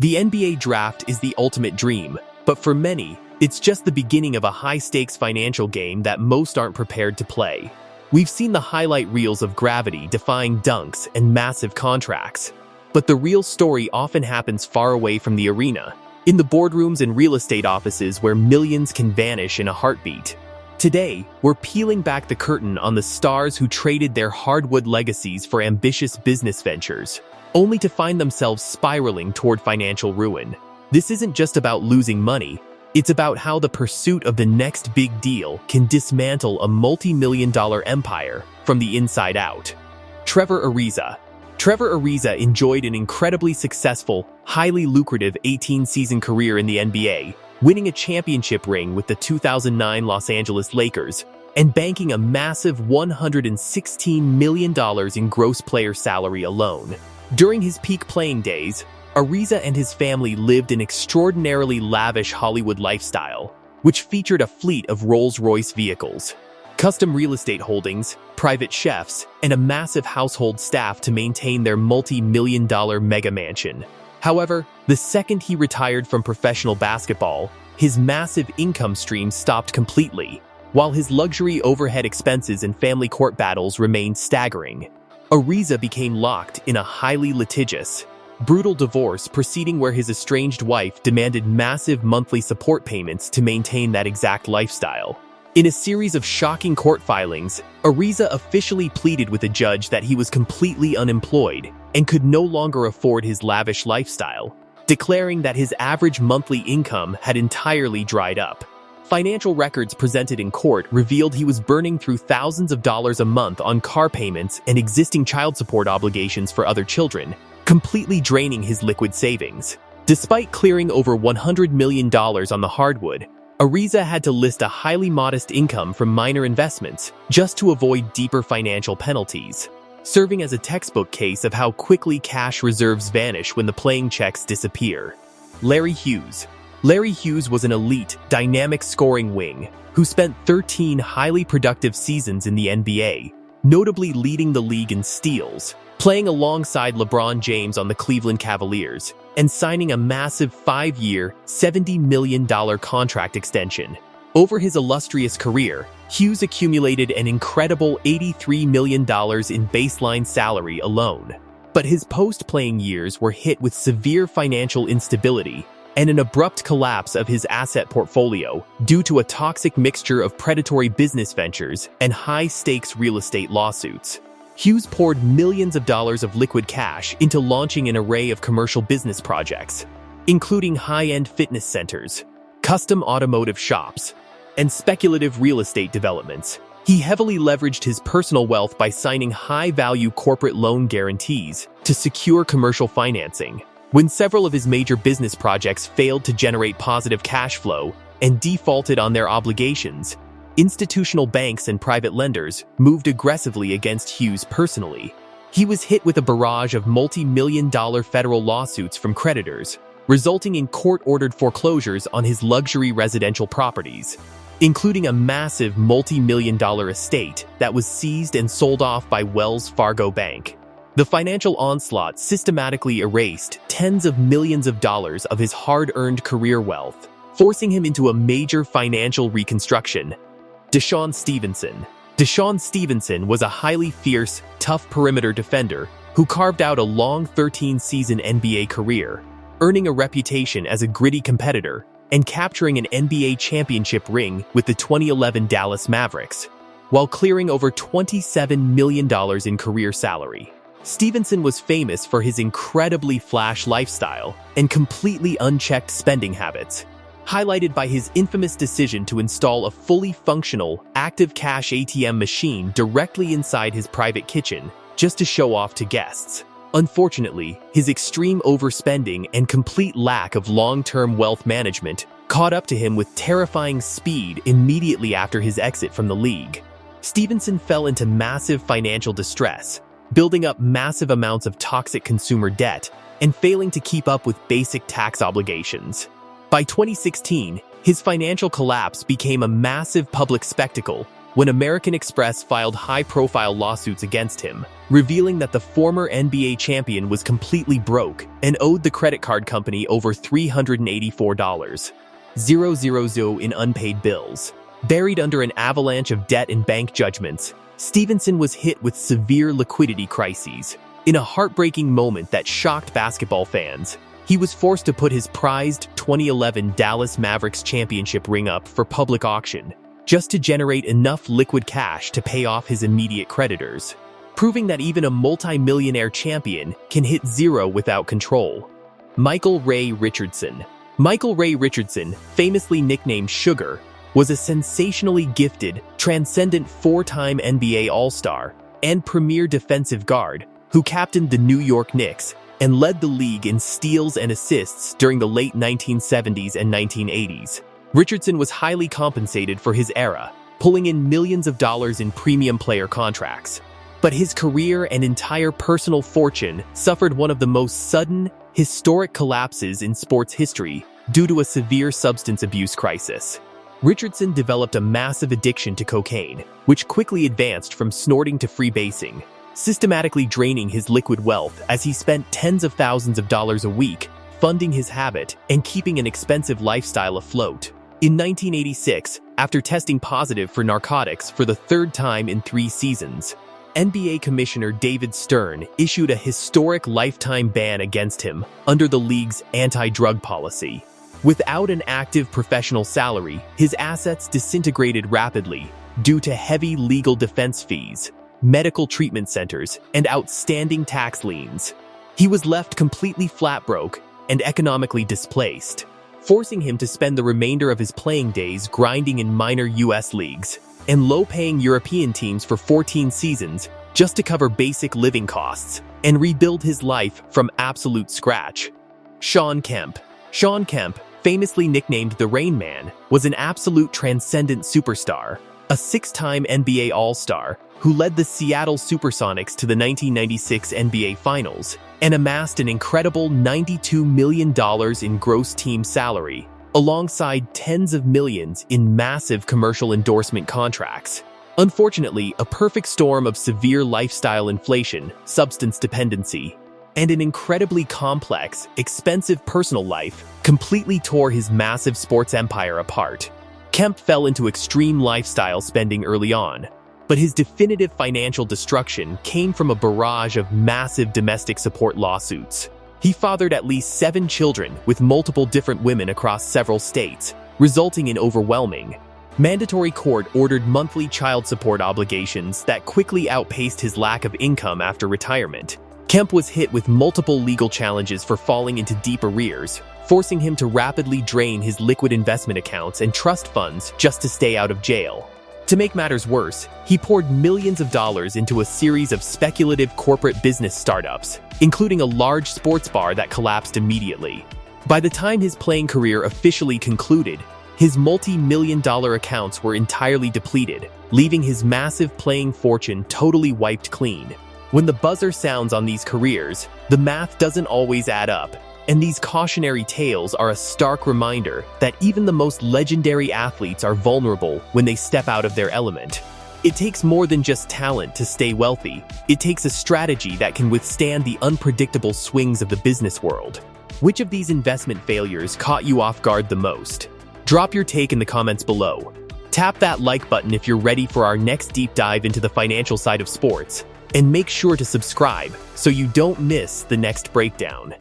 The NBA draft is the ultimate dream, but for many, it's just the beginning of a high-stakes financial game that most aren't prepared to play. We've seen the highlight reels of gravity defying dunks and massive contracts. But the real story often happens far away from the arena, in the boardrooms and real estate offices where millions can vanish in a heartbeat. Today, we're peeling back the curtain on the stars who traded their hardwood legacies for ambitious business ventures, only to find themselves spiraling toward financial ruin. This isn't just about losing money, it's about how the pursuit of the next big deal can dismantle a multi-million-dollar empire from the inside out. Trevor Ariza. Trevor Ariza enjoyed an incredibly successful, highly lucrative 18-season career in the NBA, winning a championship ring with the 2009 Los Angeles Lakers, and banking a massive $116 million in gross player salary alone. During his peak playing days, Ariza and his family lived an extraordinarily lavish Hollywood lifestyle, which featured a fleet of Rolls-Royce vehicles, custom real estate holdings, private chefs, and a massive household staff to maintain their multi-million-dollar mega mansion. However, the second he retired from professional basketball, his massive income stream stopped completely, while his luxury overhead expenses and family court battles remained staggering. Ariza became locked in a highly litigious, brutal divorce proceeding where his estranged wife demanded massive monthly support payments to maintain that exact lifestyle. In a series of shocking court filings, Ariza officially pleaded with a judge that he was completely unemployed and could no longer afford his lavish lifestyle, declaring that his average monthly income had entirely dried up. Financial records presented in court revealed he was burning through thousands of dollars a month on car payments and existing child support obligations for other children, completely draining his liquid savings. Despite clearing over $100 million on the hardwood, Ariza had to list a highly modest income from minor investments just to avoid deeper financial penalties, serving as a textbook case of how quickly cash reserves vanish when the playing checks disappear. Larry Hughes. Larry Hughes was an elite, dynamic scoring wing who spent 13 highly productive seasons in the NBA, notably leading the league in steals, playing alongside LeBron James on the Cleveland Cavaliers, and signing a massive 5-year, $70 million contract extension. Over his illustrious career, Hughes accumulated an incredible $83 million in baseline salary alone. But his post-playing years were hit with severe financial instability and an abrupt collapse of his asset portfolio due to a toxic mixture of predatory business ventures and high-stakes real estate lawsuits. Hughes poured millions of dollars of liquid cash into launching an array of commercial business projects, including high-end fitness centers, custom automotive shops, and speculative real estate developments. He heavily leveraged his personal wealth by signing high-value corporate loan guarantees to secure commercial financing. When several of his major business projects failed to generate positive cash flow and defaulted on their obligations, institutional banks and private lenders moved aggressively against Hughes personally. He was hit with a barrage of multi-million-dollar federal lawsuits from creditors, resulting in court-ordered foreclosures on his luxury residential properties, including a massive multi-million-dollar estate that was seized and sold off by Wells Fargo Bank. The financial onslaught systematically erased tens of millions of dollars of his hard-earned career wealth, forcing him into a major financial reconstruction. DeShaun Stevenson. DeShaun Stevenson was a highly fierce, tough perimeter defender who carved out a long 13-season NBA career, earning a reputation as a gritty competitor and capturing an NBA championship ring with the 2011 Dallas Mavericks, while clearing over $27 million in career salary. Stevenson was famous for his incredibly flash lifestyle and completely unchecked spending habits, highlighted by his infamous decision to install a fully functional, active cash ATM machine directly inside his private kitchen just to show off to guests. Unfortunately, his extreme overspending and complete lack of long-term wealth management caught up to him with terrifying speed immediately after his exit from the league. Stevenson fell into massive financial distress, building up massive amounts of toxic consumer debt and failing to keep up with basic tax obligations. By 2016, his financial collapse became a massive public spectacle, when American Express filed high-profile lawsuits against him, revealing that the former NBA champion was completely broke and owed the credit card company over $384,000 in unpaid bills. Buried under an avalanche of debt and bank judgments, Stevenson was hit with severe liquidity crises. In a heartbreaking moment that shocked basketball fans, he was forced to put his prized 2011 Dallas Mavericks championship ring up for public auction, just to generate enough liquid cash to pay off his immediate creditors, proving that even a multi-millionaire champion can hit zero without control. Michael Ray Richardson. Michael Ray Richardson, famously nicknamed Sugar, was a sensationally gifted, transcendent four-time NBA All-Star and premier defensive guard who captained the New York Knicks and led the league in steals and assists during the late 1970s and 1980s. Richardson was highly compensated for his era, pulling in millions of dollars in premium player contracts. But his career and entire personal fortune suffered one of the most sudden, historic collapses in sports history due to a severe substance abuse crisis. Richardson developed a massive addiction to cocaine, which quickly advanced from snorting to freebasing, systematically draining his liquid wealth as he spent tens of thousands of dollars a week funding his habit and keeping an expensive lifestyle afloat. In 1986, after testing positive for narcotics for the third time in 3 seasons, NBA Commissioner David Stern issued a historic lifetime ban against him under the league's anti-drug policy. Without an active professional salary, his assets disintegrated rapidly due to heavy legal defense fees, medical treatment centers, and outstanding tax liens. He was left completely flat broke and economically displaced, forcing him to spend the remainder of his playing days grinding in minor U.S. leagues and low-paying European teams for 14 seasons just to cover basic living costs and rebuild his life from absolute scratch. Shawn Kemp. Shawn Kemp, famously nicknamed the Rain Man, was an absolute transcendent superstar, a 6-time NBA All-Star who led the Seattle Supersonics to the 1996 NBA Finals and amassed an incredible $92 million in gross team salary, alongside tens of millions in massive commercial endorsement contracts. Unfortunately, a perfect storm of severe lifestyle inflation, substance dependency, and an incredibly complex, expensive personal life completely tore his massive sports empire apart. Kemp fell into extreme lifestyle spending early on, but his definitive financial destruction came from a barrage of massive domestic support lawsuits. He fathered at least 7 children with multiple different women across several states, resulting in overwhelming, mandatory court-ordered monthly child support obligations that quickly outpaced his lack of income after retirement. Kemp was hit with multiple legal challenges for falling into deep arrears, forcing him to rapidly drain his liquid investment accounts and trust funds just to stay out of jail. To make matters worse, he poured millions of dollars into a series of speculative corporate business startups, including a large sports bar that collapsed immediately. By the time his playing career officially concluded, his multi-million-dollar accounts were entirely depleted, leaving his massive playing fortune totally wiped clean. When the buzzer sounds on these careers, the math doesn't always add up, and these cautionary tales are a stark reminder that even the most legendary athletes are vulnerable when they step out of their element. It takes more than just talent to stay wealthy. It takes a strategy that can withstand the unpredictable swings of the business world. Which of these investment failures caught you off guard the most? Drop your take in the comments below. Tap that like button if you're ready for our next deep dive into the financial side of sports, and make sure to subscribe so you don't miss the next breakdown.